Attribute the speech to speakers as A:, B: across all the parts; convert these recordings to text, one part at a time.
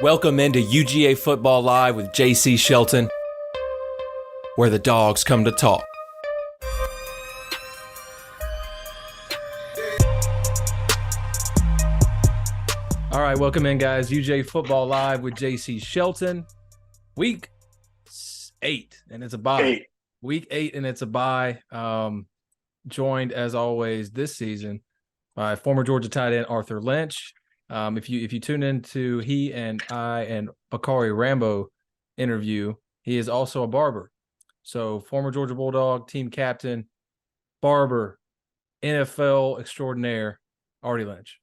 A: Welcome into UGA Football Live with JC Shelton, where the dogs come to talk. All right, welcome in, guys. UGA Football Live with JC Shelton. Week 8, and it's a bye. Week 8, and it's a bye. Joined, as always, this season by former Georgia tight end Arthur Lynch. If you tune into he and I and Bakari Rambo interview, he is also a barber. So former Georgia Bulldog, team captain, barber, NFL extraordinaire, Artie Lynch.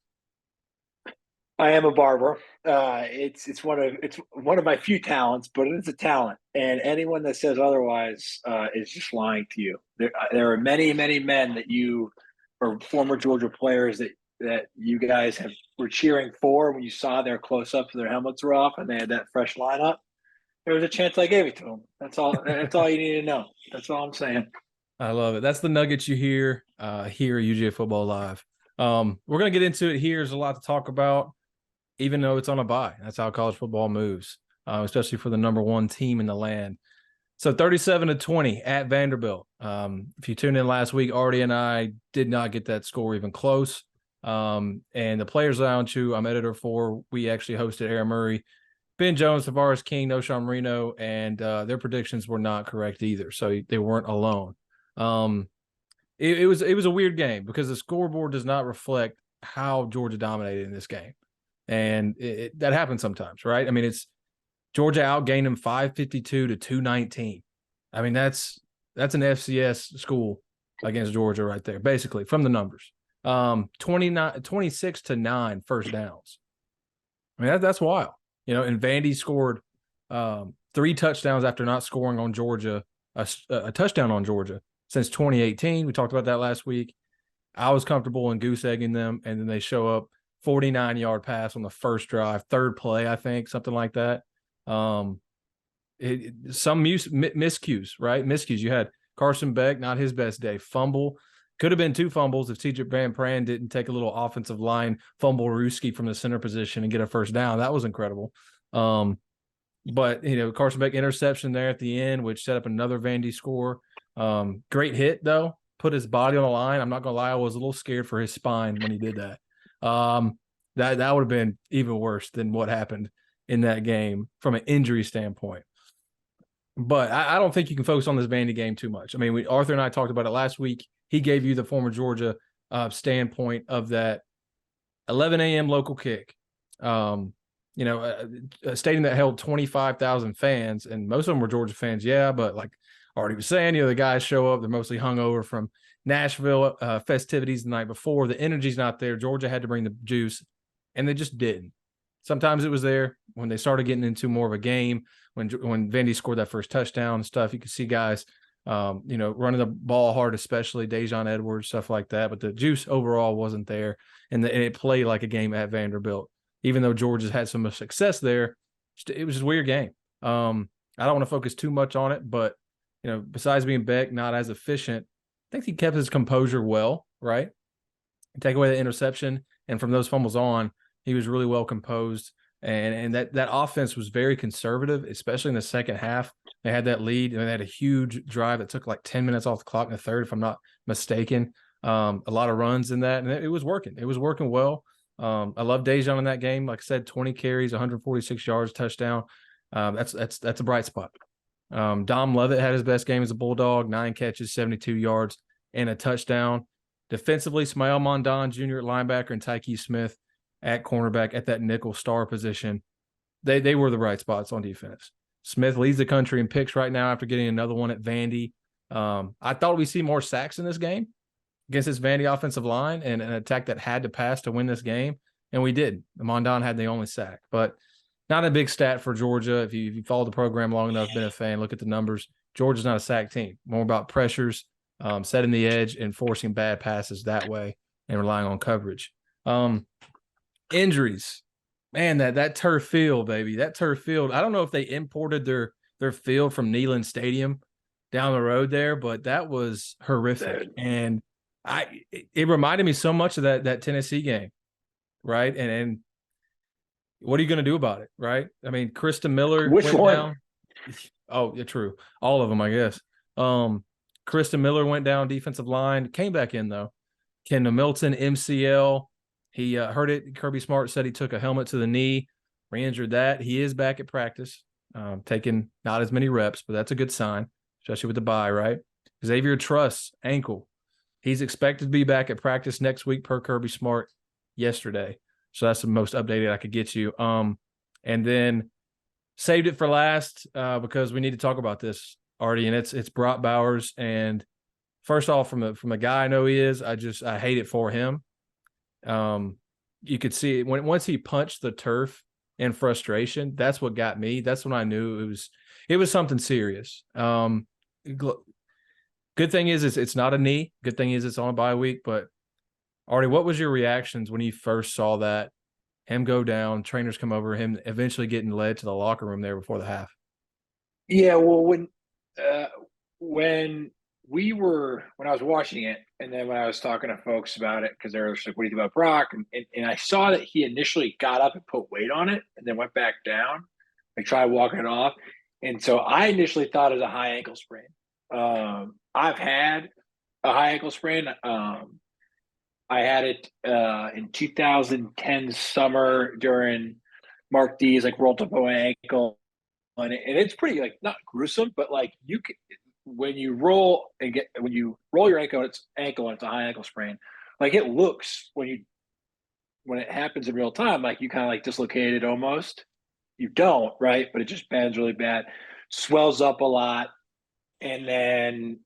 B: I am a barber. It's one of my few talents, but it is a talent. And anyone that says otherwise is just lying to you. There are many men that you or former Georgia players that you guys were cheering for when you saw their close-ups, their helmets were off, and they had that fresh lineup. There was a chance I gave it to them. That's all. That's all you need to know. That's all I'm saying.
A: I love it. That's the nuggets you hear here at UGA Football Live. We're going to get into it here. There's a lot to talk about, even though it's on a bye. That's how college football moves, especially for the number one team in the land. So 37-20 at Vanderbilt. If you tuned in last week, Artie and I did not get that score even close. And the Players Lounge, who I'm editor for, we actually hosted Aaron Murray, Ben Jones, Tavares King, Noshawn Marino, and their predictions were not correct either. So they weren't alone. It was a weird game because the scoreboard does not reflect how Georgia dominated in this game. And that happens sometimes, right? I mean, it's Georgia outgained them 552 to 219. I mean, that's an FCS school against Georgia right there, basically, from the numbers. 26-9 first downs. I mean, that's wild. You know, and Vandy scored 3 touchdowns after not scoring on Georgia, a touchdown on Georgia since 2018. We talked about that last week. I was comfortable in goose egging them, and then they show up 49-yard pass on the first drive, third play, I think, something like that. Some miscues, right? Miscues. You had Carson Beck, not his best day, fumble. Could have been 2 fumbles if TJ Van Pran didn't take a little offensive line fumble Ruski from the center position and get a first down. That was incredible. But, you know, Carson Beck interception there at the end, which set up another Vandy score. Great hit, though. Put his body on the line. I'm not going to lie. I was a little scared for his spine when he did that. That would have been even worse than what happened in that game from an injury standpoint. But I don't think you can focus on this Vandy game too much. I mean, Arthur and I talked about it last week. He gave you the former Georgia standpoint of that 11 a.m. local kick. A stadium that held 25,000 fans, and most of them were Georgia fans, yeah, but like Artie was saying, you know, the guys show up, they're mostly hungover from Nashville festivities the night before. The energy's not there. Georgia had to bring the juice, and they just didn't. Sometimes it was there when they started getting into more of a game, when Vandy scored that first touchdown and stuff. You could see guys running the ball hard, especially Dejon Edwards, stuff like that. But the juice overall wasn't there, and it played like a game at Vanderbilt. Even though Georgia's had some success there, it was just a weird game. I don't want to focus too much on it, but, you know, besides being Beck not as efficient, I think he kept his composure well, right? Take away the interception, and from those fumbles on, he was really well composed. And that offense was very conservative, especially in the second half. They had that lead, and they had a huge drive that took like 10 minutes off the clock in the third, if I'm not mistaken. A lot of runs in that, and it was working. It was working well. I love Dejon in that game. Like I said, 20 carries, 146 yards, touchdown. That's a bright spot. Dom Levitt had his best game as a Bulldog, 9 catches, 72 yards, and a touchdown. Defensively, Smael Mondon Jr. at linebacker and Tyke Smith at cornerback at that nickel star position. They were the bright spots on defense. Smith leads the country in picks right now after getting another one at Vandy. I thought we'd see more sacks in this game against this Vandy offensive line and an attack that had to pass to win this game, and we did. Mondon had the only sack, but not a big stat for Georgia. If you followed the program long enough, been a fan, look at the numbers. Georgia's not a sack team. More about pressures, setting the edge, and forcing bad passes that way and relying on coverage. Injuries. Man, that turf field, baby. That turf field. I don't know if they imported their field from Neyland Stadium down the road there, but that was horrific. And it reminded me so much of that Tennessee game, right? And what are you going to do about it, right? I mean, Krista Miller
B: Which
A: went
B: one?
A: down. Oh, yeah, true. All of them, I guess. Krista Miller went down defensive line, came back in though. Kendall Milton, MCL. He heard it. Kirby Smart said he took a helmet to the knee, re-injured that. He is back at practice, taking not as many reps, but that's a good sign, especially with the bye, right? Xavier Truss, ankle. He's expected to be back at practice next week per Kirby Smart yesterday. So that's the most updated I could get you. And then saved it for last because we need to talk about this, Artie, and it's Brock Bowers. And first off, from a guy I know he is, I hate it for him. You could see it once he punched the turf in frustration. That's what got me. That's when I knew it was something serious. Good thing is it's not a knee. Good thing is it's on a bye week. But Artie, what was your reactions when you first saw that? Him go down, trainers come over, him eventually getting led to the locker room there before the half.
B: Yeah, well, when when I was watching it, and then when I was talking to folks about it, because they were like, "What do you think about Brock?" And I saw that he initially got up and put weight on it, and then went back down, like tried walking it off. And so I initially thought it was a high ankle sprain. I've had a high ankle sprain. I had it in 2010 summer during Mark D's like rolled up my ankle, and it's pretty like not gruesome, but like you can when you roll your ankle and it's a high ankle sprain, like it looks when it happens in real time, like you kind of like dislocated almost. You don't, right? But it just bends really bad, swells up a lot, and then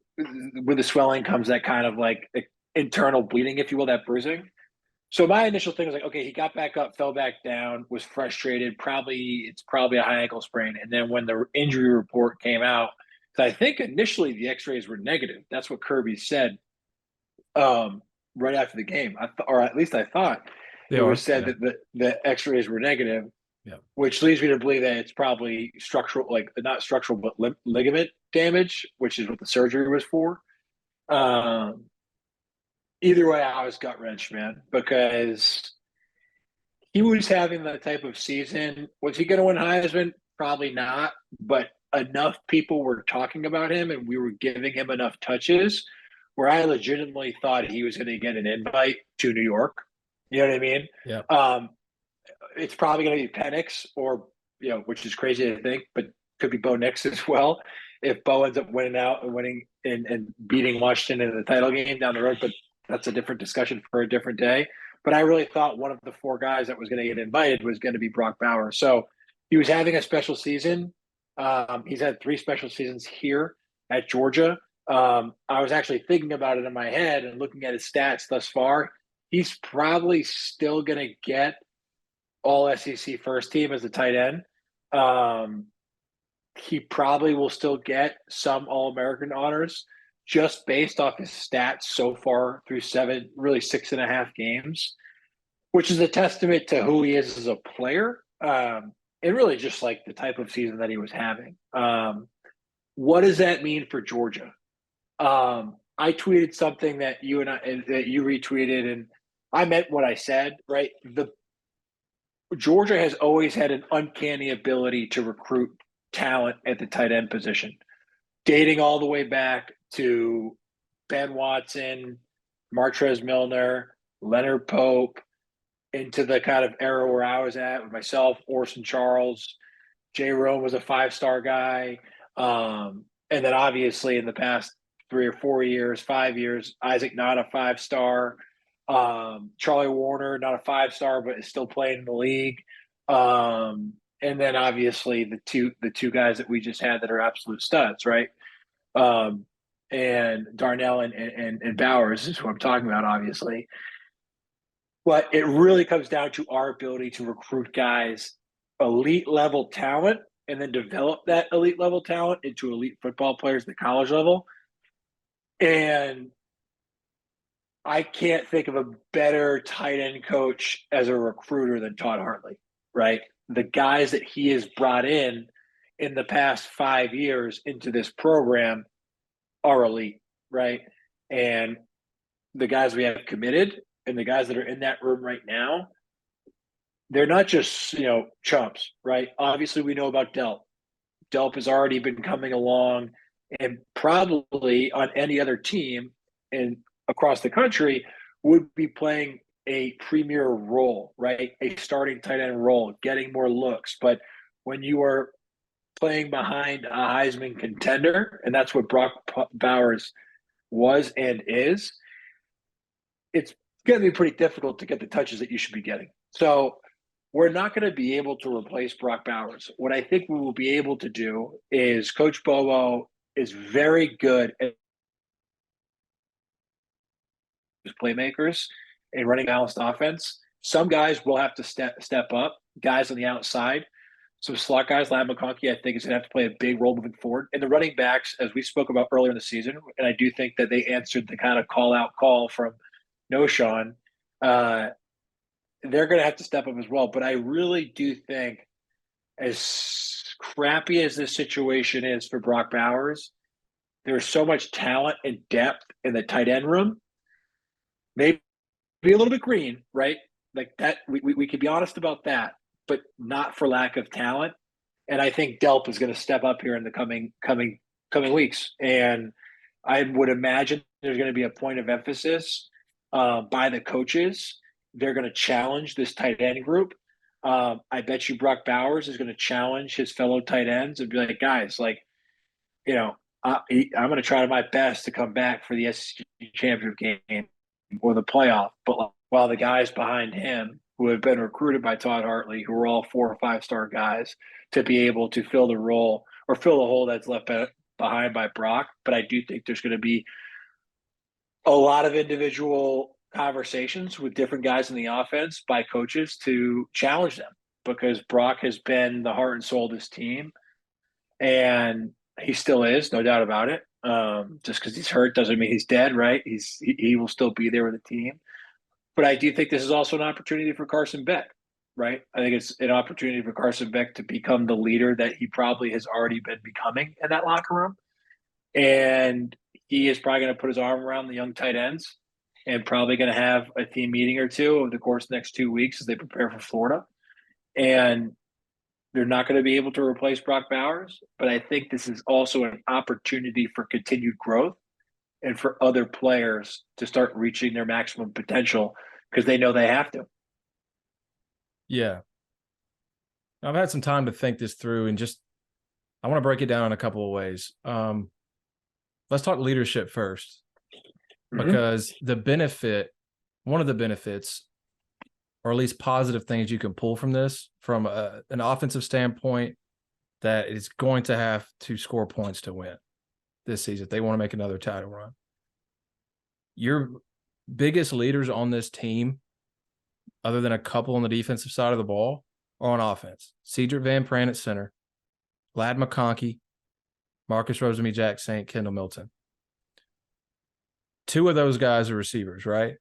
B: with the swelling comes that kind of like internal bleeding, if you will, that bruising. So my initial thing was like, okay, he got back up, fell back down, was frustrated. It's probably a high ankle sprain. And then when the injury report came out, I think initially the X-rays were negative. That's what Kirby said right after the game, or at least I thought
A: They
B: it was
A: are.
B: said
A: Yeah.
B: that the X-rays were negative,
A: Yeah.
B: which leads me to believe that it's probably structural, like not structural, but ligament damage, which is what the surgery was for. Um, Either way, I was gut wrenched, man, because he was having that type of season. Was he going to win Heisman? Probably not, but enough people were talking about him and we were giving him enough touches where I legitimately thought he was going to get an invite to New York. You know what I mean?
A: Yeah.
B: It's probably going to be Penix or, which is crazy to think, but could be Bo Nix as well. If Bo ends up winning and beating Washington in the title game down the road, but that's a different discussion for a different day. But I really thought one of the four guys that was going to get invited was going to be Brock Bowers. So he was having a special season. He's had 3 special seasons here at Georgia. I was actually thinking about it in my head and looking at his stats thus far. He's probably still going to get all SEC first team as a tight end. He probably will still get some All-American honors just based off his stats so far through 6.5 games, which is a testament to who he is as a player. And really just like the type of season that he was having. What does that mean for Georgia? I tweeted something that you retweeted, and I meant what I said, right? Georgia has always had an uncanny ability to recruit talent at the tight end position, dating all the way back to Ben Watson, Martrez Milner, Leonard Pope, into the kind of era where I was at with myself, Orson Charles, Jay Rome was a 5-star guy. And then obviously in the past 3 or 4 years, 5 years, Isaac not a 5-star. Charlie Warner, not a 5-star, but is still playing in the league. And then obviously the two guys that we just had that are absolute studs, right? And Darnell and Bowers is who I'm talking about, obviously. But it really comes down to our ability to recruit guys, elite level talent, and then develop that elite level talent into elite football players at the college level. And I can't think of a better tight end coach as a recruiter than Todd Hartley, right? The guys that he has brought in the past 5 years into this program are elite, right? And the guys we have committed and the guys that are in that room right now, they're not just, chumps, right? Obviously, we know about Delp. Delp has already been coming along, and probably on any other team and across the country would be playing a premier role, right? A starting tight end role, getting more looks. But when you are playing behind a Heisman contender, and that's what Brock Bowers was and is, it's going to be pretty difficult to get the touches that you should be getting. So we're not going to be able to replace Brock Bowers. What I think we will be able to do is Coach Bobo is very good at his playmakers and running balanced offense. Some guys will have to step up, guys on the outside. Some slot guys, Ladd McConkey, I think is going to have to play a big role moving forward. And the running backs, as we spoke about earlier in the season, and I do think that they answered the kind of call from Noshawn, they're going to have to step up as well. But I really do think, as crappy as this situation is for Brock Bowers, there's so much talent and depth in the tight end room. Maybe a little bit green, right? Like that, we could be honest about that, but not for lack of talent. And I think Delp is going to step up here in the coming weeks. And I would imagine there's going to be a point of emphasis by the coaches. They're going to challenge this tight end group. I bet you Brock Bowers is going to challenge his fellow tight ends and be like, guys, like, I'm going to try my best to come back for the SEC championship game or the playoff. But while the guys behind him who have been recruited by Todd Hartley, who are all 4 or 5-star guys, to be able to fill the role or fill the hole that's left behind by Brock. But I do think there's going to be a lot of individual conversations with different guys in the offense by coaches to challenge them, because Brock has been the heart and soul of this team, and he still is, no doubt about it. Just because he's hurt doesn't mean he's dead, right? He will still be there with the team. But I do think this is also an opportunity for Carson Beck, right? I think it's an opportunity for Carson Beck to become the leader that he probably has already been becoming in that locker room. And he is probably going to put his arm around the young tight ends and probably going to have a team meeting or two over the course of the next 2 weeks as they prepare for Florida. And they're not going to be able to replace Brock Bowers, but I think this is also an opportunity for continued growth and for other players to start reaching their maximum potential because they know they have to.
A: Yeah. I've had some time to think this through, and I want to break it down in a couple of ways. Let's talk leadership first, because one of the benefits, or at least positive things you can pull from this, from an offensive standpoint, that is going to have to score points to win this season if they want to make another title run. Your biggest leaders on this team, other than a couple on the defensive side of the ball, are on offense. Cedric Van Pran at center, Ladd McConkey, Marcus Rosemy-Jack St., Kendall Milton. 2 of those guys are receivers, right?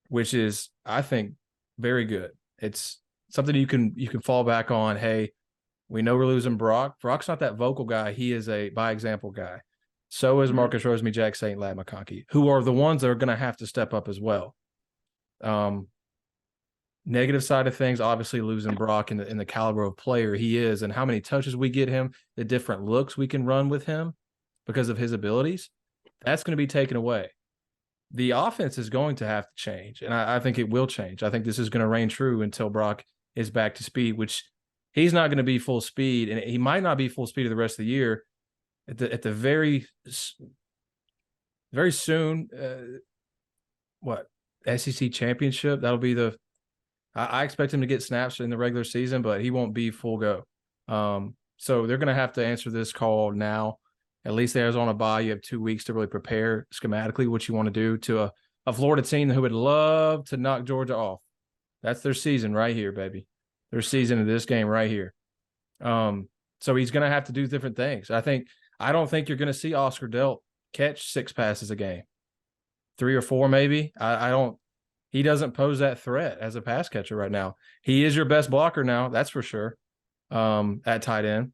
A: Which is, I think, very good. It's something you can fall back on. Hey, we know we're losing Brock. Brock's not that vocal guy. He is a by example guy. So is Marcus Rosemy-Jack St., Ladd McConkey, who are the ones that are going to have to step up as well. Negative side of things, obviously losing Brock in the caliber of player he is and how many touches we get him, the different looks we can run with him because of his abilities, that's going to be taken away. The offense is going to have to change, and I think it will change. I think this is going to reign true until Brock is back to speed, which he's not going to be full speed, and he might not be full speed of the rest of the year. At the very soon, SEC championship, that'll be I expect him to get snaps in the regular season, but he won't be full go. So they're going to have to answer this call now. At least the Arizona bye, you have 2 weeks to really prepare schematically what you want to do to a Florida team who would love to knock Georgia off. That's their season right here, baby. Their season of this game right here. So he's going to have to do different things. I don't think you're going to see Oscar Delp catch 6 passes a game. 3 or 4 maybe. He doesn't pose that threat as a pass catcher right now. He is your best blocker now, that's for sure, at tight end.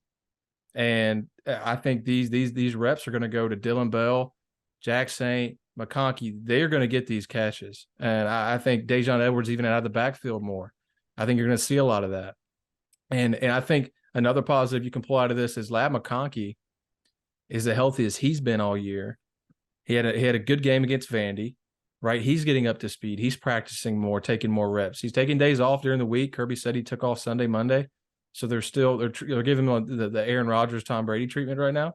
A: And I think these reps are going to go to Dylan Bell, Jack St., McConkey. They're going to get these catches. And I think Dejon Edwards even out of the backfield more. I think you're going to see a lot of that. And I think another positive you can pull out of this is Lab McConkey is the healthiest he's been all year. He had a good game against Vandy, right? He's getting up to speed. He's practicing more, taking more reps. He's taking days off during the week. Kirby said he took off Sunday, Monday. So they're giving him the Aaron Rodgers, Tom Brady treatment right now.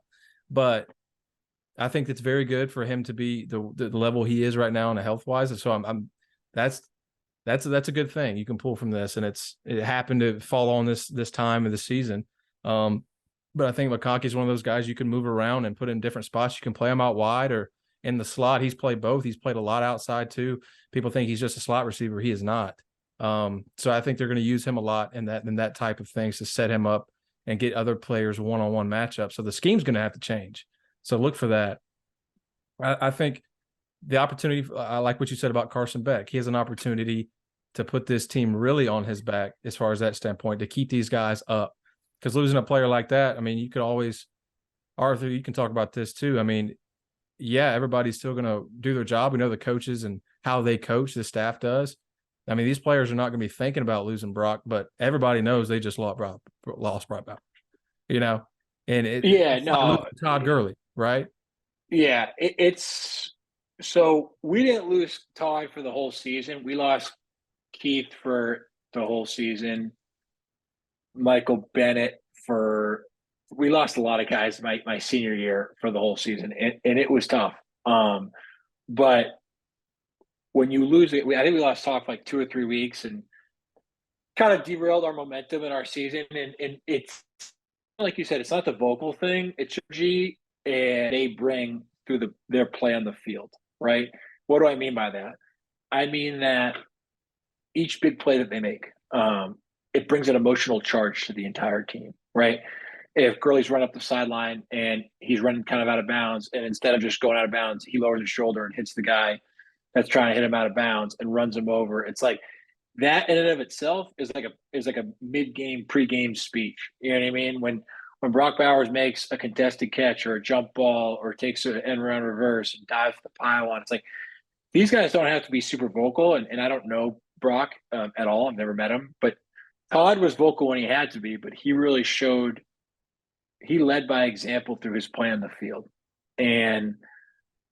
A: But I think it's very good for him to be the level he is right now, and health wise. And so that's a good thing you can pull from this, and it happened to fall on this time of the season. But I think McConkey is one of those guys you can move around and put in different spots. You can play him out wide or in the slot. He's played both. He's played a lot outside too. People think he's just a slot receiver. He is not. So I think they're going to use him a lot in that type of things to set him up and get other players one-on-one matchups. So the scheme's going to have to change. So look for that. I think the opportunity, I like what you said about Carson Beck. He has an opportunity to put this team really on his back as far as that standpoint, to keep these guys up. Because losing a player like that, I mean, you could always, Arthur, you can talk about this too. I mean, yeah, everybody's still going to do their job. We know the coaches and how they coach, the staff does. I mean, these players are not going to be thinking about losing Brock, but everybody knows they just lost Brock Bowers, you know? And it's like Todd Gurley, right?
B: Yeah, it's so we didn't lose Todd for the whole season. We lost Keith for the whole season. Michael Bennett we lost a lot of guys my senior year for the whole season, and it was tough. But when you lose it, I think we lost Todd for like 2 or 3 weeks and kind of derailed our momentum in our season. And it's like you said, it's not the vocal thing, it's energy and they bring through their play on the field, right? What do I mean by that? I mean that each big play that they make, it brings an emotional charge to the entire team, right? If Gurley's run up the sideline and he's running kind of out of bounds, and instead of just going out of bounds, he lowers his shoulder and hits the guy that's trying to hit him out of bounds and runs him over. It's like that in and of itself is like a mid-game, pre-game speech. You know what I mean? When Brock Bowers makes a contested catch or a jump ball or takes an end around reverse and dives the pylon, it's like these guys don't have to be super vocal. And I don't know Brock at all. I've never met him, but Todd was vocal when he had to be, but he really he led by example through his play on the field. And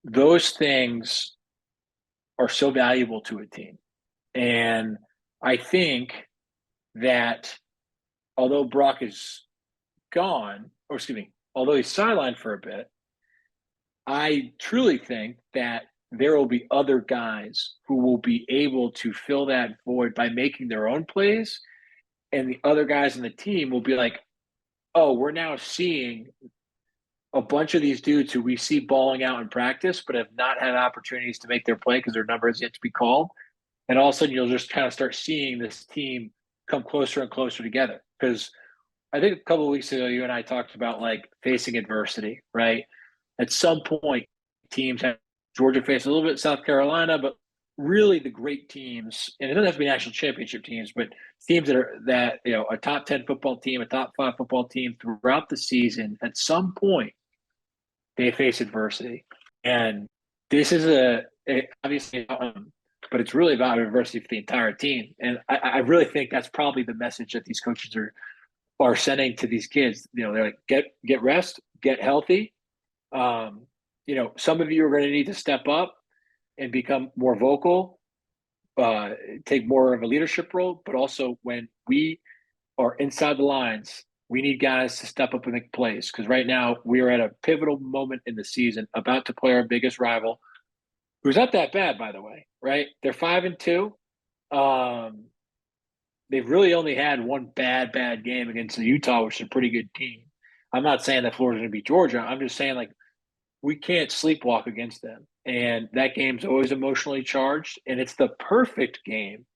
B: those things are so valuable to a team. And I think that although Brock is gone, or excuse me, although he's sidelined for a bit, I truly think that there will be other guys who will be able to fill that void by making their own plays. And the other guys in the team will be like, oh, we're now seeing a bunch of these dudes who we see balling out in practice, but have not had opportunities to make their play because their number has yet to be called. And all of a sudden, you'll just kind of start seeing this team come closer and closer together. Because I think a couple of weeks ago, you and I talked about like facing adversity, right? At some point, teams have Georgia faced a little bit South Carolina, but really the great teams, and it doesn't have to be national championship teams, but teams that a top 10 football team, a top 5 football team throughout the season, at some point, they face adversity. And this is obviously, but it's really about adversity for the entire team. And I really think that's probably the message that these coaches are sending to these kids. They're like, get rest, get healthy. Some of you are going to need to step up and become more vocal, take more of a leadership role, but also when we are inside the lines, we need guys to step up and make plays. Because right now we are at a pivotal moment in the season, about to play our biggest rival, who's not that bad, by the way, right? They're 5-2. They've really only had one bad game against Utah, which is a pretty good team. I'm not saying that Florida's going to beat Georgia. I'm just saying, like, we can't sleepwalk against them. And that game's always emotionally charged. And it's the perfect game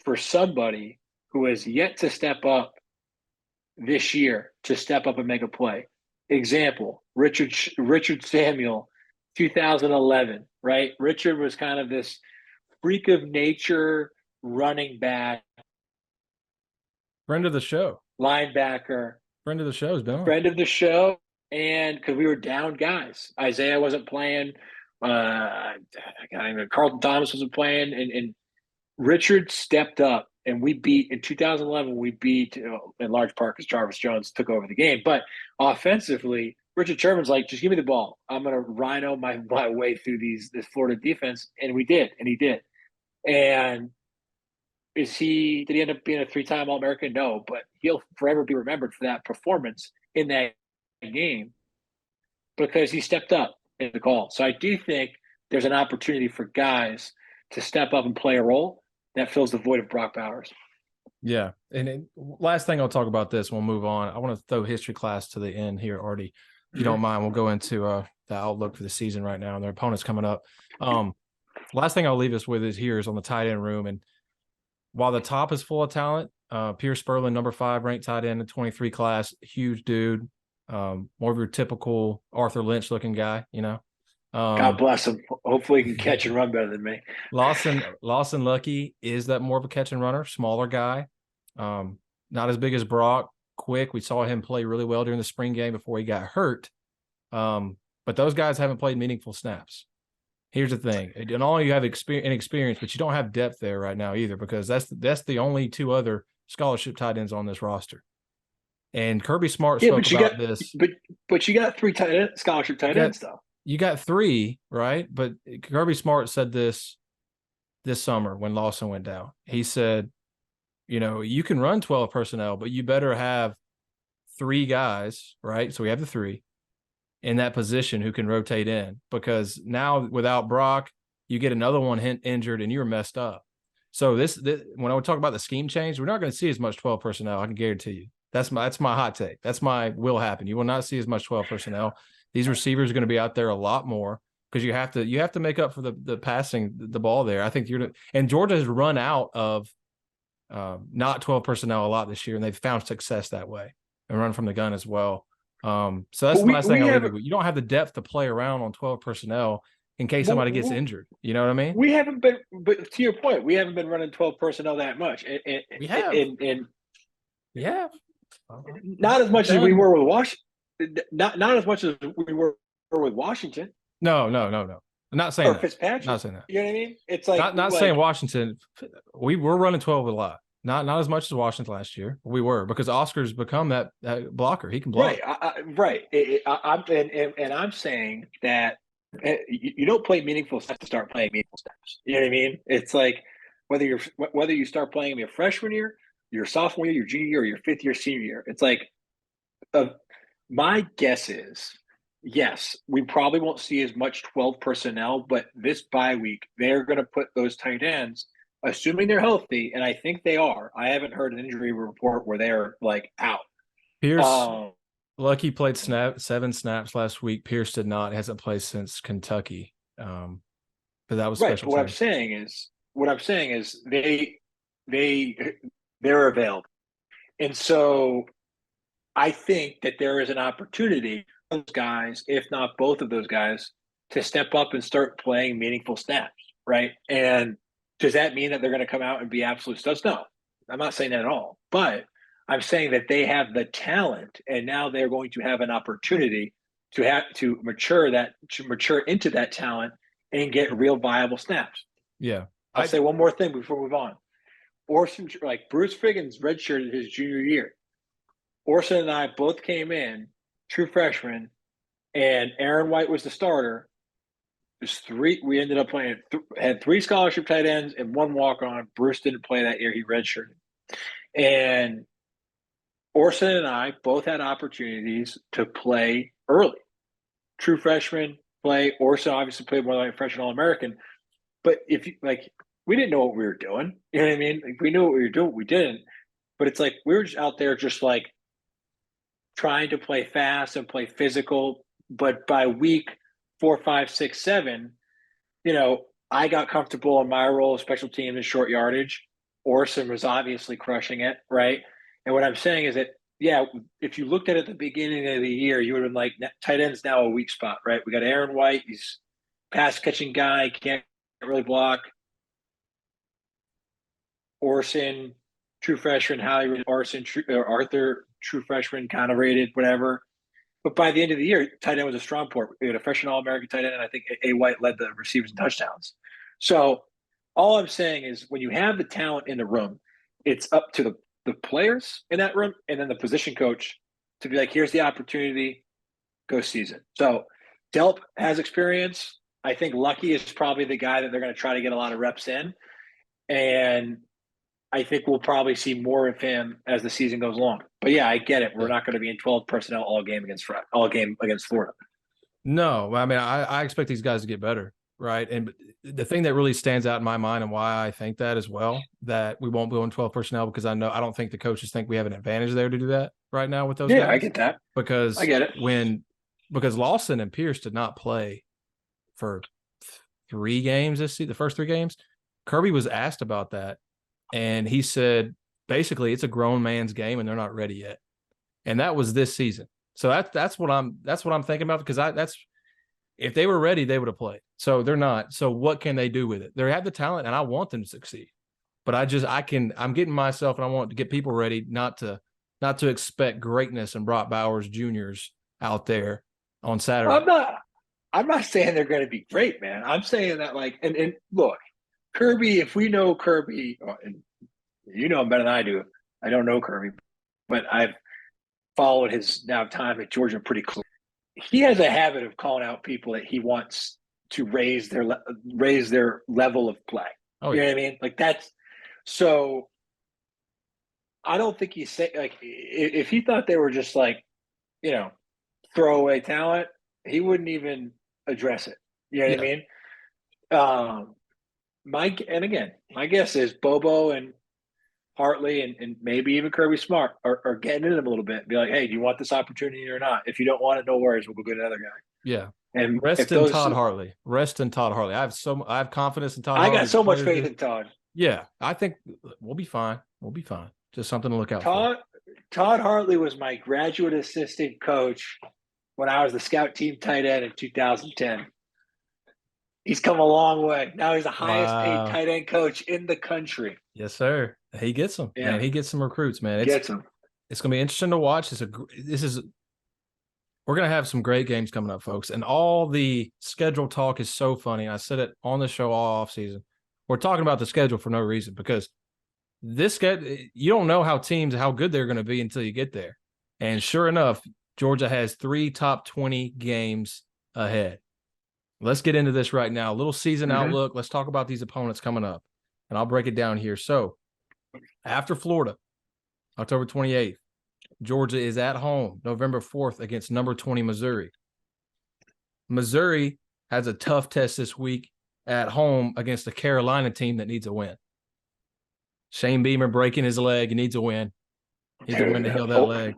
B: for somebody who has yet to step up this year, to step up and make a play. Example, Richard Samuel, 2011, right? Richard was kind of this freak of nature running back.
A: Friend of the show.
B: Linebacker.
A: Friend of the show has been on.
B: Friend of the show. And because we were down guys. Isaiah wasn't playing. Carlton Thomas wasn't playing. And Richard stepped up and we beat in 2011. We beat in large part because Jarvis Jones took over the game. But offensively, Richard Sherman's like, just give me the ball. I'm going to rhino my way through this Florida defense, and we did, and he did. And did he end up being a 3-time All-American? No, but he'll forever be remembered for that performance in that game because he stepped up in the call. So I do think there's an opportunity for guys to step up and play a role that fills the void of Brock Bowers.
A: Yeah. And last thing I'll talk about this, we'll move on. I want to throw history class to the end here, Artie. If you don't mind, we'll go into the outlook for the season right now and their opponents coming up. Last thing I'll leave us with is on the tight end room. And while the top is full of talent, Pierce Spurlin, number 5 ranked tight end in the 23 class, huge dude, more of your typical Arthur Lynch looking guy,
B: God bless him. Hopefully he can catch and run better than me.
A: Lawson Lucky is that more of a catch and runner, smaller guy, not as big as Brock, quick. We saw him play really well during the spring game before he got hurt. But those guys haven't played meaningful snaps. Here's the thing. And all you have experience, but you don't have depth there right now either, because that's the only 2 other scholarship tight ends on this roster. And Kirby Smart spoke about this.
B: But you got 3 scholarship tight ends, though.
A: You got 3, right? But Kirby Smart said this summer when Lawson went down. He said, you can run 12 personnel, but you better have 3 guys, right? So we have the 3 in that position who can rotate in, because now without Brock, you get another one injured and you're messed up. So this when I talk about the scheme change, we're not going to see as much 12 personnel. I can guarantee you. That's my hot take. That's my will happen. You will not see as much 12 personnel. These receivers are going to be out there a lot more because you have to make up for the passing the ball there. I think and Georgia has run out of not 12 personnel a lot this year, and they've found success that way and run from the gun as well. So that's the last thing I'll leave you. You don't have the depth to play around on 12 personnel in case somebody gets injured. You know what I mean?
B: We haven't been, but to your point, we haven't been running 12 personnel that much.
A: We have.
B: Yeah. Not as much as we were with Washington. Not as much as we were with Washington.
A: No. I'm not saying that.
B: Fitzpatrick.
A: Not saying that.
B: You know what I mean? It's like
A: not saying Washington. We're running 12 a lot. Not as much as Washington last year. We were, because Oscar's become that blocker. He can block.
B: Right. I'm saying that you don't play meaningful steps to start playing meaningful steps. You know what I mean? It's like whether you start playing them your freshman year, your sophomore year, your junior year, or your 5th year, senior year. It's like my guess is, yes, we probably won't see as much 12 personnel, but this bye week, they're going to put those tight ends, assuming they're healthy, and I think they are. I haven't heard an injury report where they're like out.
A: Pierce, Lucky played 7 snaps last week. Pierce did not. Hasn't played since Kentucky. But that was
B: right.
A: special.
B: But what I'm saying is they're available, and so I think that there is an opportunity for those guys, if not both of those guys, to step up and start playing meaningful snaps, right? And does that mean that they're going to come out and be absolute studs? No, I'm not saying that at all. But I'm saying that they have the talent, and now they're going to have an opportunity to mature into that talent and get real viable snaps.
A: Yeah.
B: I'll say one more thing before we move on. Orson, like Bruce Friggins redshirted his junior year. Orson and I both came in, true freshmen, and Aaron White was the starter. There's 3. We ended up playing, had 3 scholarship tight ends and 1 walk-on. Bruce didn't play that year. He redshirted. And Orson and I both had opportunities to play early. True freshman play. Orson obviously played more like a freshman All-American. But if you we didn't know what we were doing. You know what I mean? Like, we knew what we were doing. We didn't. But it's like we were just out there just like trying to play fast and play physical. But by week 4, 5, 6, 7, I got comfortable in my role of special teams and short yardage. Orson was obviously crushing it, right? And what I'm saying is that, yeah, if you looked at it at the beginning of the year, you would have been like, tight end's now a weak spot, right? We got Aaron White, he's pass catching guy, can't really block. Orson, true freshman, highly rated. Arthur, true freshman, kind of rated, whatever. But by the end of the year, tight end was a strong port. We had a freshman All-American tight end, and I think A. White led the receivers and touchdowns. So all I'm saying is when you have the talent in the room, it's up to the players in that room and then the position coach to be like, here's the opportunity, go season. So Delp has experience. I think Lucky is probably the guy that they're going to try to get a lot of reps in. And I think we'll probably see more of him as the season goes along. But yeah, I get it. We're not going to be in 12 personnel all game against Florida.
A: No, I mean, I expect these guys to get better, right? And the thing that really stands out in my mind and why I think that as well, that we won't go in 12 personnel, because I don't think the coaches think we have an advantage there to do that right now with those guys.
B: Yeah, I get that.
A: Because
B: I get it.
A: Because Lawson and Pierce did not play for 3 games this season, the first 3 games. Kirby was asked about that, and he said, basically, it's a grown man's game, and they're not ready yet. And that was this season. So that's what I'm thinking about, because if they were ready, they would have played. So they're not. So what can they do with it? They have the talent, and I want them to succeed. But I'm getting myself, and I want to get people ready not to expect greatness and Brock Bowers Juniors out there on Saturday.
B: I'm not saying they're going to be great, man. I'm saying that, like, and look, Kirby, if we know Kirby, and you know him better than I do. I don't know Kirby, but I've followed his now time at Georgia pretty close. He has a habit of calling out people that he wants to raise their level of play.
A: Oh,
B: you know what I mean? Like, that's so. I don't think he's saying, like, if he thought they were just like, throwaway talent, he wouldn't even address it. You know what I mean? My guess is Bobo and Hartley and maybe even Kirby Smart are getting into them a little bit. Be like, hey, do you want this opportunity or not? If you don't want it, no worries. We'll go get another guy.
A: Yeah.
B: And
A: Rest in Todd Hartley. I have confidence in Todd Hartley.
B: I got so much faith in Todd.
A: Yeah. I think we'll be fine. Just something to look out for.
B: Todd Hartley was my graduate assistant coach when I was the scout team tight end in 2010. He's come a long way. Now he's the highest paid tight end coach in the country.
A: Yes, sir. He gets them. Yeah. Man, he gets some recruits, man.
B: Gets them.
A: It's going to be interesting to watch. We're going to have some great games coming up, folks. And all the schedule talk is so funny. I said it on the show all off season. We're talking about the schedule for no reason, because you don't know how good they're going to be until you get there. And sure enough, Georgia has 3 top 20 games ahead. Let's get into this right now. A little season outlook. Let's talk about these opponents coming up, and I'll break it down here. So after Florida, October 28th, Georgia is at home November 4th against number 20 Missouri. Missouri has a tough test this week at home against a Carolina team that needs a win. Shane Beamer breaking his leg. He needs a win. He needs a win to heal that leg.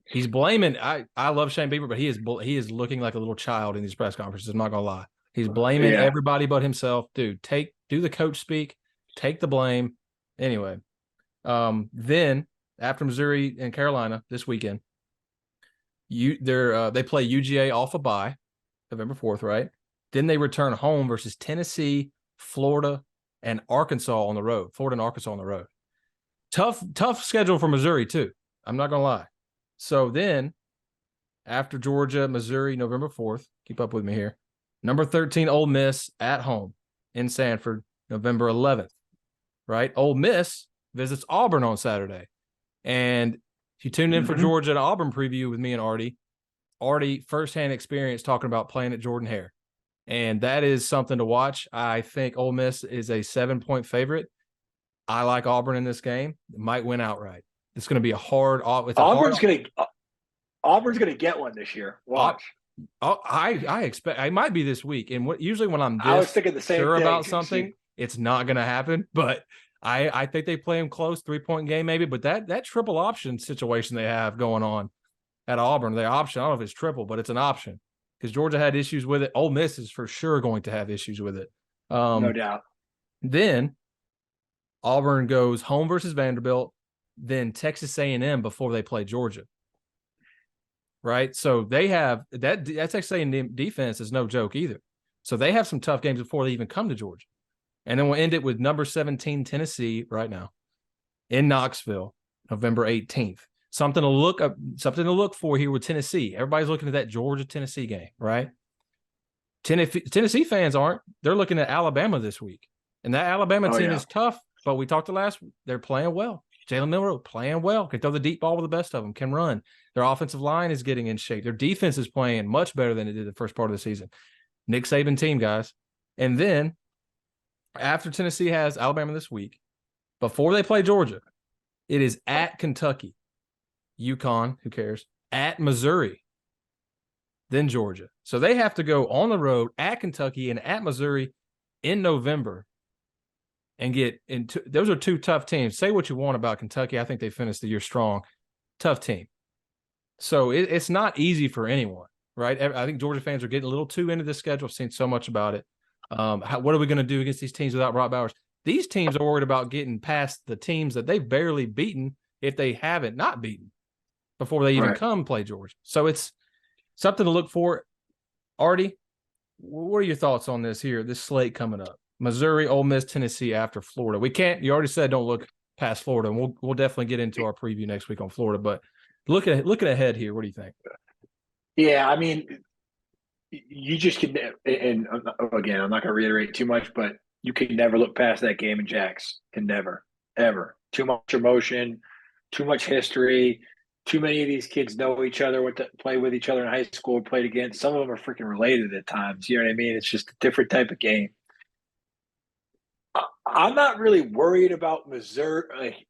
A: He's blaming. I love Shane Beamer, but he is looking like a little child in these press conferences. I'm not gonna lie. He's blaming everybody but himself. Dude, do the coach speak. Take the blame. Anyway, then after Missouri and Carolina this weekend, they play UGA off a bye, November 4th, right? Then they return home versus Tennessee, Florida, and Arkansas on the road. Tough schedule for Missouri too. I'm not gonna lie. So then, after Georgia, Missouri, November 4th, keep up with me here, number 13, Ole Miss at home in Sanford, November 11th, right? Ole Miss visits Auburn on Saturday. And if you tuned in for Georgia and Auburn preview with me and Artie firsthand experience talking about playing at Jordan-Hare. And that is something to watch. I think Ole Miss is a 7-point favorite. I like Auburn in this game. It might win outright. It's going to be Auburn's
B: going to get one this year. Watch.
A: I expect it might be this week. And usually when
B: I was thinking the same
A: sure
B: thing.
A: About something, it's not going to happen. But I think they play them close, 3-point game maybe. But that triple option situation they have going on at Auburn, the option, I don't know if it's triple, but it's an option because Georgia had issues with it. Ole Miss is for sure going to have issues with it.
B: No doubt.
A: Then Auburn goes home versus Vanderbilt, then Texas A&M before they play Georgia. Right? So they have that Texas A&M defense is no joke either. So they have some tough games before they even come to Georgia. And then we'll end it with number 17 Tennessee right now in Knoxville, November 18th. Something to look for here with Tennessee. Everybody's looking at that Georgia-Tennessee game, right? Tennessee fans aren't. They're looking at Alabama this week. And that Alabama team is tough. but we talked to last. They're playing well. Jalen Milroe playing well. Can throw the deep ball with the best of them. Can run. Their offensive line is getting in shape. Their defense is playing much better than it did the first part of the season. Nick Saban team, guys. And then after Tennessee has Alabama this week, before they play Georgia, it is at Kentucky, UConn, who cares, at Missouri, then Georgia. So they have to go on the road at Kentucky and at Missouri in November and get into – those are two tough teams. Say what you want about Kentucky. I think they finished the year strong. Tough team. So it's not easy for anyone, right? I think Georgia fans are getting a little too into this schedule. I've seen so much about it. What are we going to do against these teams without Brock Bowers? These teams are worried about getting past the teams that they've barely beaten if they haven't not beaten before they even come play Georgia. So it's something to look for. Artie, what are your thoughts on this slate coming up? Missouri, Ole Miss, Tennessee after Florida. We can't – you already said don't look past Florida, and we'll definitely get into our preview next week on Florida. But looking ahead here, what do you think?
B: Yeah, I mean, you just can – and again, I'm not going to reiterate too much, but you can never look past that game in Jax. Can never, ever. Too much emotion, too much history. Too many of these kids know each other, play with each other in high school, played against. Some of them are freaking related at times. You know what I mean? It's just a different type of game. I'm not really worried about Missouri.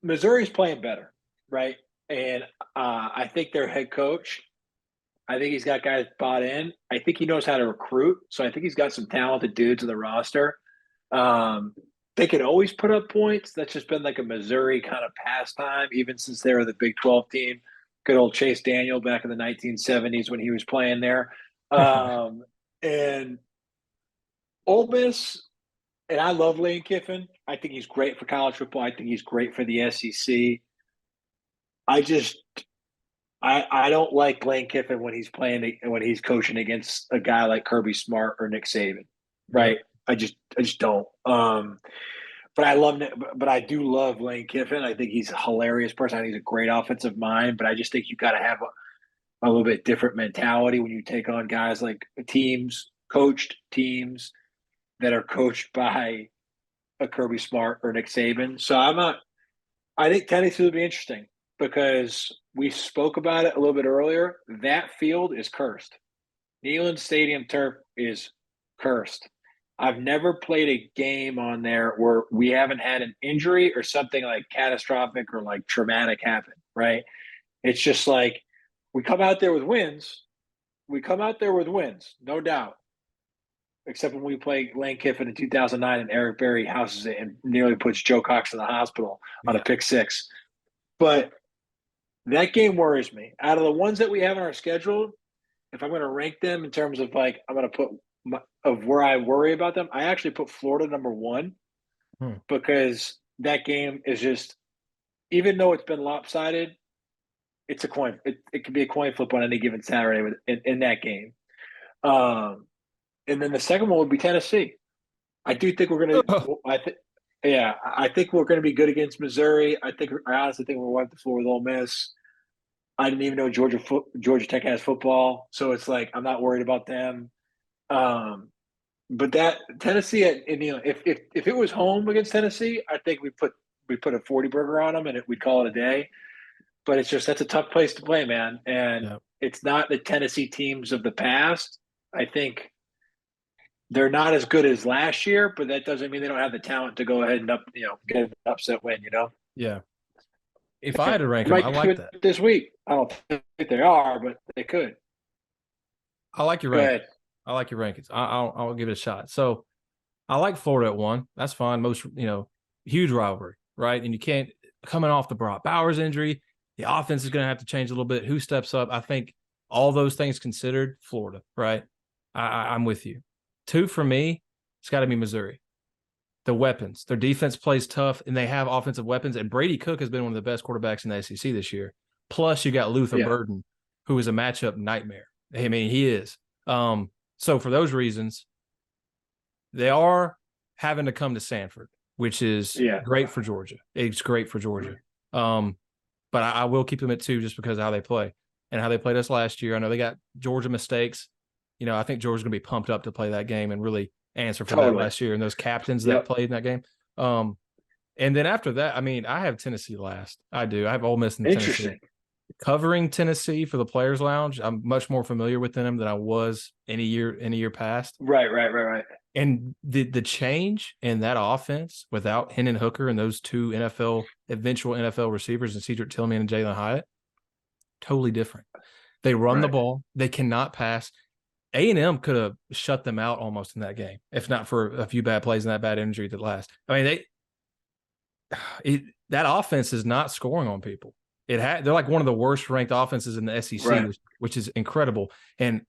B: Missouri's playing better, right? And I think their head coach, I think he's got guys bought in. I think he knows how to recruit. So I think he's got some talented dudes in the roster. They could always put up points. That's just been like a Missouri kind of pastime, even since they were the Big 12 team. Good old Chase Daniel back in the 1970s when he was playing there. And Ole Miss, and I love Lane Kiffin. I think he's great for college football. I think he's great for the SEC. I don't like Lane Kiffin when he's coaching against a guy like Kirby Smart or Nick Saban, right? I just don't. But I do love Lane Kiffin. I think he's a hilarious person. I think he's a great offensive mind. But I just think you got to have a little bit different mentality when you take on guys like coached teams that are coached by a Kirby Smart or Nick Saban. So I think Tennessee will be interesting because we spoke about it a little bit earlier. That field is cursed. Neyland Stadium turf is cursed. I've never played a game on there where we haven't had an injury or something like catastrophic or like traumatic happen, right? It's just like we come out there with wins. No doubt. Except when we play Lane Kiffin in 2009 and Eric Berry houses it and nearly puts Joe Cox in the hospital on a pick six. But that game worries me. Out of the ones that we have on our schedule, if I'm going to rank them in terms of like I'm going to put of where I worry about them, I actually put Florida number one because that game is just, even though it's been lopsided, it's a coin. It could be a coin flip on any given Saturday in that game. And then the second one would be Tennessee. I do think we're going to. I think we're going to be good against Missouri. I honestly think we'll wipe the floor with Ole Miss. I didn't even know Georgia Tech has football, so it's like I'm not worried about them. But that Tennessee, if it was home against Tennessee, I think we put a 40 burger on them and we'd call it a day. But it's just that's a tough place to play, man. And it's not the Tennessee teams of the past. I think they're not as good as last year, but that doesn't mean they don't have the talent to go ahead and get an upset win.
A: Yeah. If I had to rank them, I like that
B: this week. I don't think they are, but they could.
A: I like your rankings. I like your rankings. I'll give it a shot. So I like Florida at 1. That's fine. Most, huge rivalry, right? And you can't, coming off the Brock Bowers injury, the offense is going to have to change a little bit. Who steps up? I think all those things considered, Florida, right? I'm with you. 2 for me, it's got to be Missouri. The weapons. Their defense plays tough, and they have offensive weapons. And Brady Cook has been one of the best quarterbacks in the SEC this year. Plus, you got Luther Burden, who is a matchup nightmare. I mean, he is. So for those reasons, they are having to come to Sanford, which is great for Georgia. It's great for Georgia. But I will keep them at 2 just because of how they play and how they played us last year. I know they got Georgia mistakes. I think Georgia's going to be pumped up to play that game and really answer for that
B: Totally.
A: last year and those captains that
B: Yep.
A: played in that game. And then after that, I mean, I have Tennessee last. I do. I have Ole Miss and Tennessee.
B: Interesting.
A: Covering Tennessee for the Players Lounge, I'm much more familiar with them than I was any year past.
B: Right.
A: And the change in that offense without Hendon Hooker and those two eventual NFL receivers and Cedric Tillman and Jalen Hyatt, totally different. They run the ball. They cannot pass. A&M could have shut them out almost in that game, if not for a few bad plays and that bad injury that last. I mean, that offense is not scoring on people. They're like one of the worst ranked offenses in the SEC, which is incredible. And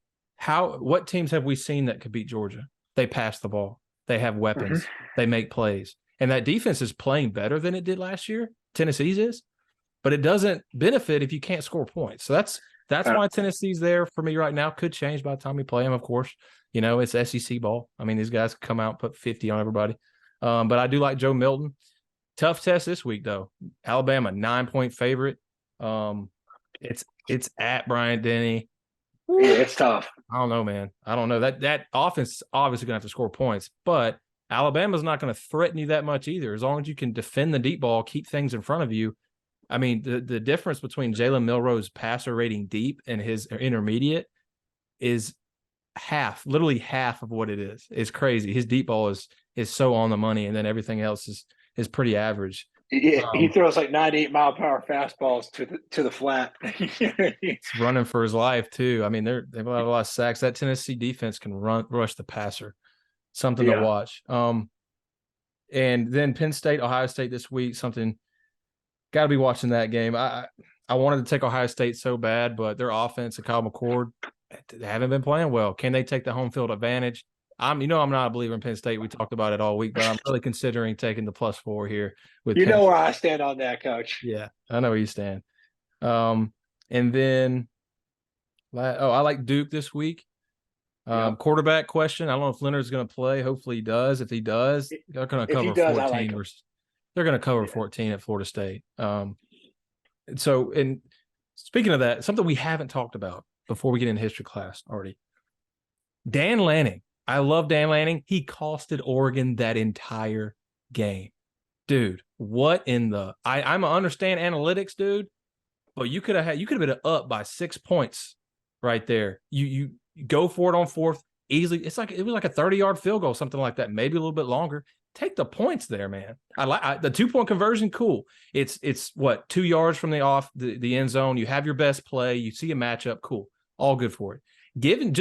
A: what teams have we seen that could beat Georgia? They pass the ball. They have weapons. They make plays. And that defense is playing better than it did last year. Tennessee's is, but it doesn't benefit if you can't score points. So that's why Tennessee's there for me right now. Could change by the time we play them, of course. You know, it's SEC ball. I mean, these guys come out and put 50 on everybody. But I do like Joe Milton. Tough test this week, though. Alabama, 9-point favorite. It's at Bryant-Denny.
B: Yeah, it's tough.
A: I don't know, man. I don't know. That offense is obviously going to have to score points, but Alabama's not going to threaten you that much either. As long as you can defend the deep ball, keep things in front of you. I mean, the difference between Jalen Milroe's passer rating deep and his intermediate is literally half of what it is. It's crazy. His deep ball is so on the money, and then everything else is pretty average.
B: Yeah, he throws like 98-mile-per-hour fastballs to the flat.
A: He's running for his life too. I mean, they have a lot of sacks. That Tennessee defense can rush the passer. Something to watch. And then Penn State, Ohio State this week. Something got to be watching that game. I wanted to take Ohio State so bad, but their offense and Kyle McCord, they haven't been playing well. Can they take the home field advantage? I'm not a believer in Penn State. We talked about it all week, but I'm really considering taking the +4 here.
B: Know where I stand on that, Coach.
A: Yeah, I know where you stand. And then, I like Duke this week. Quarterback question. I don't know if Leonard's going to play. Hopefully he does. If he does, they're going to cover 14. Like they're going to cover 14 at Florida State. And speaking of that, something we haven't talked about before we get into history class already. Dan Lanning. I love Dan Lanning. He costed Oregon that entire game. Dude, what in the I'm understand analytics, dude, but you could have been up by 6 points right there. You go for it on fourth easily. It was like a 30-yard field goal, something like that, maybe a little bit longer. Take the points there, man. I like the 2-point conversion. Cool. It's what, 2 yards from the end zone. You have your best play. You see a matchup. Cool. All good for it. Giving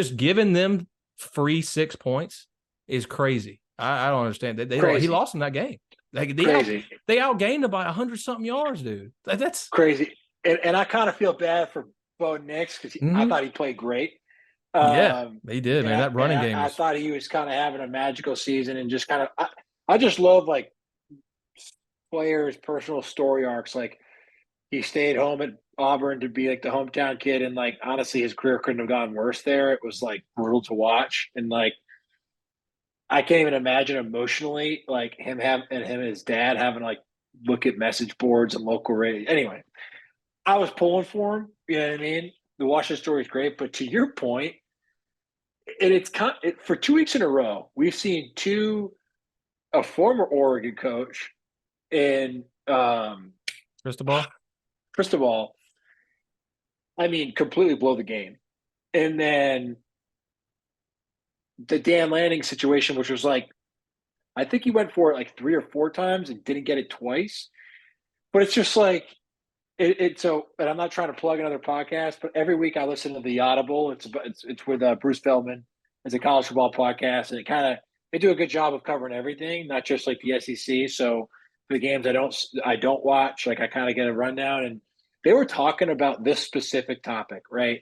A: them free 6 points is crazy. I don't understand. He lost in that game. Like they outgained him by 100-something yards, dude. That's
B: crazy. And I kind of feel bad for Bo Nix because I thought he played great.
A: He did, man. That running game.
B: I thought he was kind of having a magical season and just kind of. I just love like players' personal story arcs. Like he stayed home at Auburn to be like the hometown kid, and like honestly, his career couldn't have gone worse there. It was like brutal to watch, and like I can't even imagine emotionally like him and his dad having like look at message boards and local radio. Anyway, I was pulling for him. You know what I mean? The Washington story is great, but to your point, for 2 weeks in a row, we've seen a former Oregon coach and Cristobal, I mean, completely blow the game. And then the Dan Lanning situation, which was like, I think he went for it like 3 or 4 times and didn't get it twice. But it's just like, and I'm not trying to plug another podcast, but every week I listen to The Audible. It's with Bruce Feldman. It's a college football podcast, and they do a good job of covering everything, not just like the SEC. So for the games I don't watch, like I kind of get a rundown, and they were talking about this specific topic, right?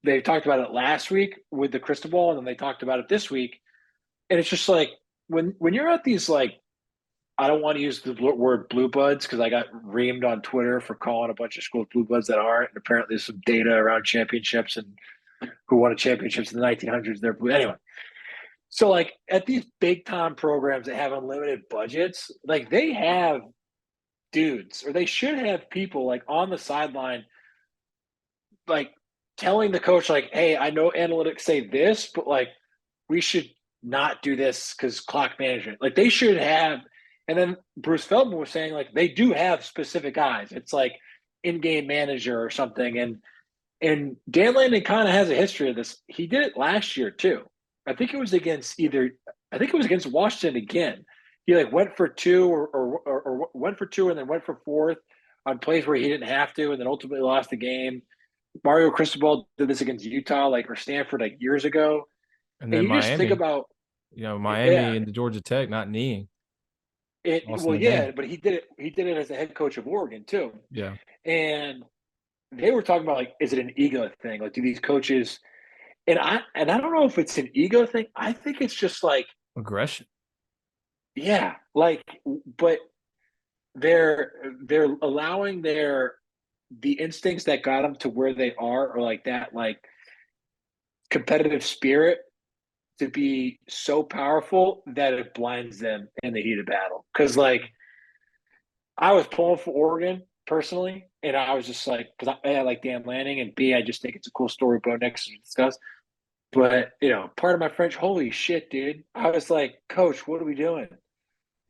B: They talked about it last week with the Cristobal, and then they talked about it this week. And it's just like when you're at these, like, I don't want to use the word blue bloods because I got reamed on Twitter for calling a bunch of schools blue bloods that aren't. And apparently there's some data around championships and who won championships in the 1900s. They're blue. Anyway, so like at these big time programs that have unlimited budgets, like they have dudes, or they should have people like on the sideline, like telling the coach, like, hey, I know analytics say this, but like we should not do this because clock management. Like they should have. And then Bruce Feldman was saying like they do have specific guys. It's like in-game manager or something. And Dan Lanning kind of has a history of this. He did it last year too. I think it was against Washington again. He like went for two or went for two and then went for fourth on plays where he didn't have to, and then ultimately lost the game. Mario Cristobal did this against Utah, like or Stanford, like years ago.
A: And
B: And
A: then
B: you just think
A: Miami,
B: about,
A: Miami
B: yeah,
A: and the Georgia Tech not kneeing, lost in
B: well,
A: the
B: yeah,
A: game.
B: but he did it. He did it as the head coach of Oregon too,
A: Yeah,
B: and they were talking about like, is it an ego thing? Like, do these coaches? And I don't know if it's an ego thing. I think it's just like,
A: aggression.
B: yeah, like, but they're allowing the instincts that got them to where they are, or like that, like competitive spirit to be so powerful that it blinds them in the heat of battle. Because like I was pulling for Oregon personally, and I was just like, because I like Dan Lanning, and B, I just think it's a cool story Bo next to discuss. But part of my French, holy shit, dude! I was like, Coach, what are we doing?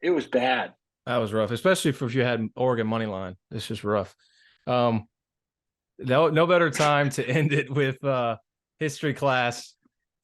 B: It was bad.
A: That was rough, especially if you had Oregon money line. It's just rough. Um, no better time to end it with history class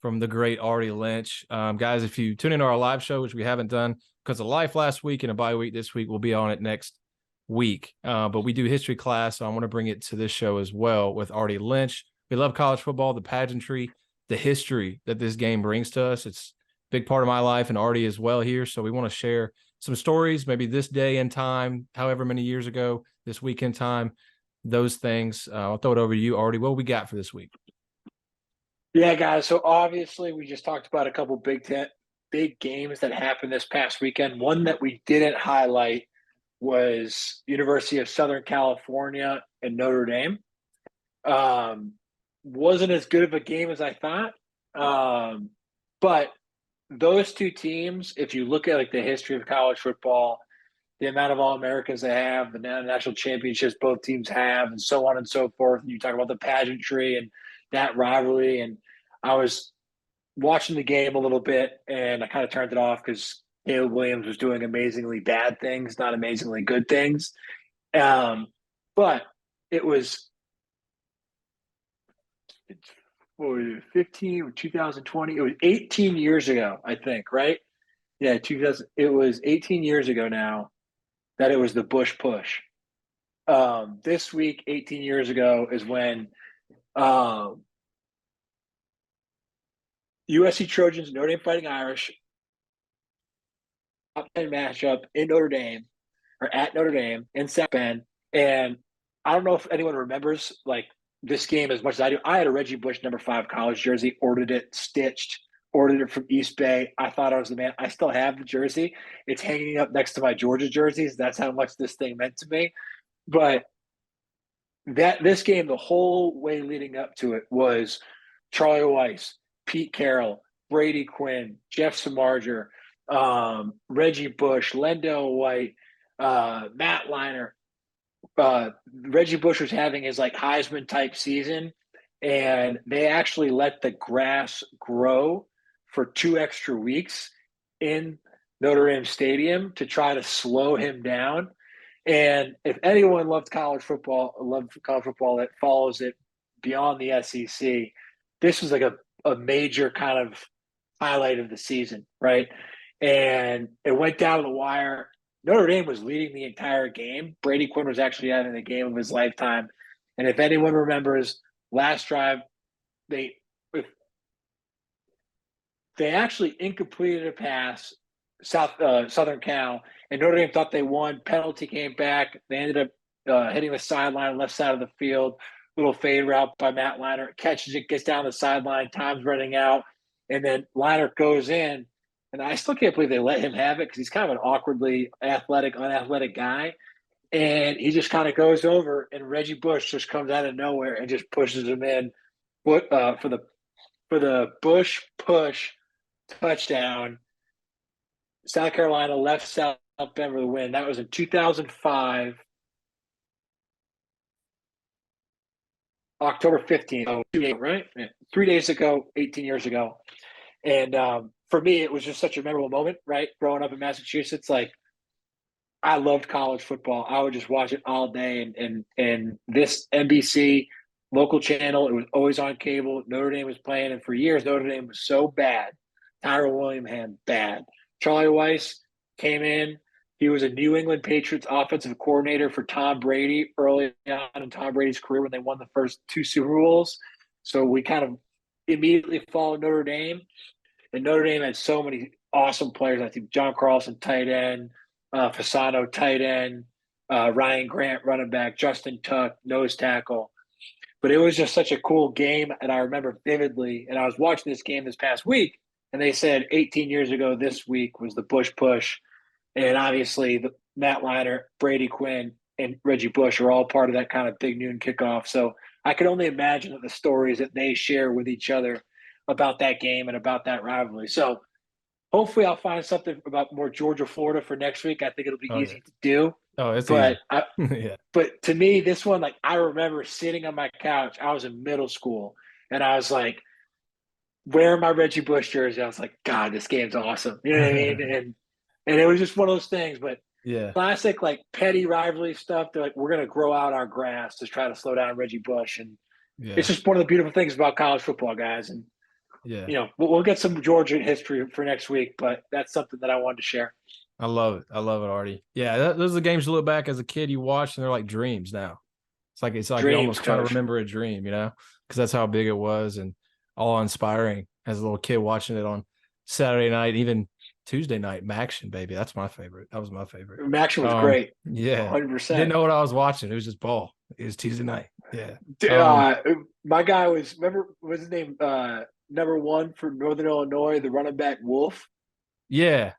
A: from the great Artie Lynch. Guys, if you tune into our live show, which we haven't done because of life last week and a bye week this week, we'll be on it next week. But we do history class, so I want to bring it to this show as well with Artie Lynch. We love college football, the pageantry, the history that this game brings to us. It's a big part of my life, and Artie as well here. So we want to share some stories, maybe this day and time, however many years ago, this weekend time, those things. I'll throw it over to you, Artie. What we got for this week?
B: Yeah, guys. So obviously, we just talked about a couple big games that happened this past weekend. One that we didn't highlight was University of Southern California and Notre Dame. Um, wasn't as good of a game as I thought, but those two teams, if you look at like the history of college football, the amount of All-Americans they have, the national championships both teams have, and so on and so forth. And you talk about the pageantry and that rivalry. And I was watching the game a little bit, and I kind of turned it off because Caleb Williams was doing amazingly bad things, not amazingly good things. But it was what was it, 15 or 2020? It was 18 years ago, I think, right? Yeah, 2000. It was 18 years ago now that it was the Bush push. This week, 18 years ago, is when USC Trojans, Notre Dame Fighting Irish, top 10 matchup in Notre Dame, or at Notre Dame in South Bend. And I don't know if anyone remembers like this game as much as I do. I had a Reggie Bush #5 college jersey, ordered it, stitched, ordered it from East Bay. I thought I was the man. I still have the jersey. It's hanging up next to my Georgia jerseys. That's how much this thing meant to me. But this game, the whole way leading up to it, was Charlie Weiss, Pete Carroll, Brady Quinn, Jeff Samardzija, Reggie Bush, Lendell White, Matt Leinart. Reggie Bush was having his like Heisman type season, and they actually let the grass grow for 2 extra weeks in Notre Dame Stadium to try to slow him down. And if anyone loved college football that follows it beyond the SEC, this was like a major kind of highlight of the season, right? And it went down to the wire. Notre Dame was leading the entire game. Brady Quinn was actually having the game of his lifetime. And if anyone remembers, last drive, they actually incompleted a pass, Southern Cal, and Notre Dame thought they won. Penalty came back. They ended up hitting the sideline, left side of the field. Little fade route by Matt Leinart, catches it, gets down the sideline. Time's running out, and then Leinart goes in. And I still can't believe they let him have it because he's kind of an awkwardly unathletic guy. And he just kind of goes over, and Reggie Bush just comes out of nowhere and just pushes him in. For the Bush push touchdown. South Carolina left South Bend for the win. That was in 2005, October 15th. So, right? 3 days ago, 18 years ago. And for me, it was just such a memorable moment, right? Growing up in Massachusetts, like I loved college football. I would just watch it all day. And this NBC local channel, it was always on cable. Notre Dame was playing, and for years Notre Dame was so bad. Tyrell Willingham bad. Charlie Weiss came in. He was a New England Patriots offensive coordinator for Tom Brady early on in Tom Brady's career when they won the first 2 Super Bowls. So we kind of immediately followed Notre Dame. And Notre Dame had so many awesome players. I think John Carlson, tight end, Fasano, tight end, Ryan Grant, running back, Justin Tuck, nose tackle. But it was just such a cool game, and I remember vividly. And I was watching this game this past week, and they said 18 years ago this week was the Bush push. And obviously, Matt Leinart, Brady Quinn, and Reggie Bush are all part of that kind of big noon kickoff. So I could only imagine that the stories that they share with each other about that game and about that rivalry. So hopefully I'll find something about more Georgia, Florida for next week. I think it'll be easy to do.
A: Oh, it's
B: but
A: easy. Yeah.
B: But to me, this one, like I remember sitting on my couch. I was in middle school, and I was like, wearing my Reggie Bush jersey. I was like, God, this game's awesome. You know what I mean? And it was just one of those things. But
A: Yeah.
B: classic, like petty rivalry stuff. They're like, we're gonna grow out our grass to try to slow down Reggie Bush, and it's just one of the beautiful things about college football, guys. And you know, we'll get some Georgia history for next week, but that's something that I wanted to share.
A: I love it. I love it, Artie. Yeah, those are the games you look back as a kid you watched, and they're like dreams now. It's like
B: dreams,
A: you're almost trying to
B: Coach.
A: remember a dream, you know, because that's how big it was and all inspiring as a little kid watching it on Saturday night, even Tuesday night. Maction, baby, that's my favorite. That was my favorite.
B: Maction was great.
A: Yeah,
B: 100%.
A: Didn't know what I was watching. It was just ball. It was Tuesday night. Yeah.
B: My guy was, remember, what's his name? Number 1 for Northern Illinois, the running back Wolf.
A: Yeah.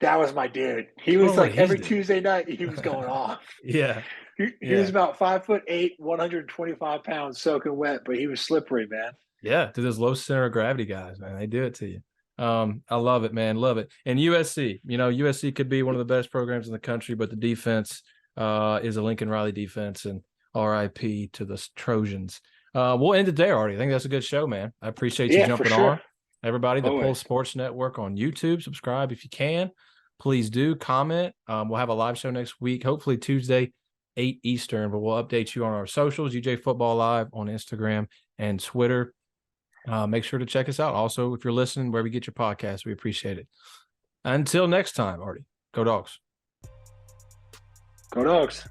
B: That was my dude. He was like every Tuesday night, he was going off.
A: Yeah.
B: He was about 5'8", 125 pounds, soaking wet, but he was slippery, man.
A: Yeah, to those low center of gravity guys, man. They do it to you. I love it, man. Love it. And USC, you know, USC could be one of the best programs in the country, but the defense is a Lincoln Riley defense, and RIP to the Trojans. We'll end it there, Artie. I think that's a good show, man. I appreciate you jumping on. Everybody, the Pulse Sports Network on YouTube, subscribe if you can. Please do comment. We'll have a live show next week, hopefully Tuesday, 8 Eastern, but we'll update you on our socials, UGA Football Live on Instagram and Twitter. Make sure to check us out. Also, if you're listening, where we get your podcast, we appreciate it. Until next time, Artie, go Dogs.
B: Go Dogs.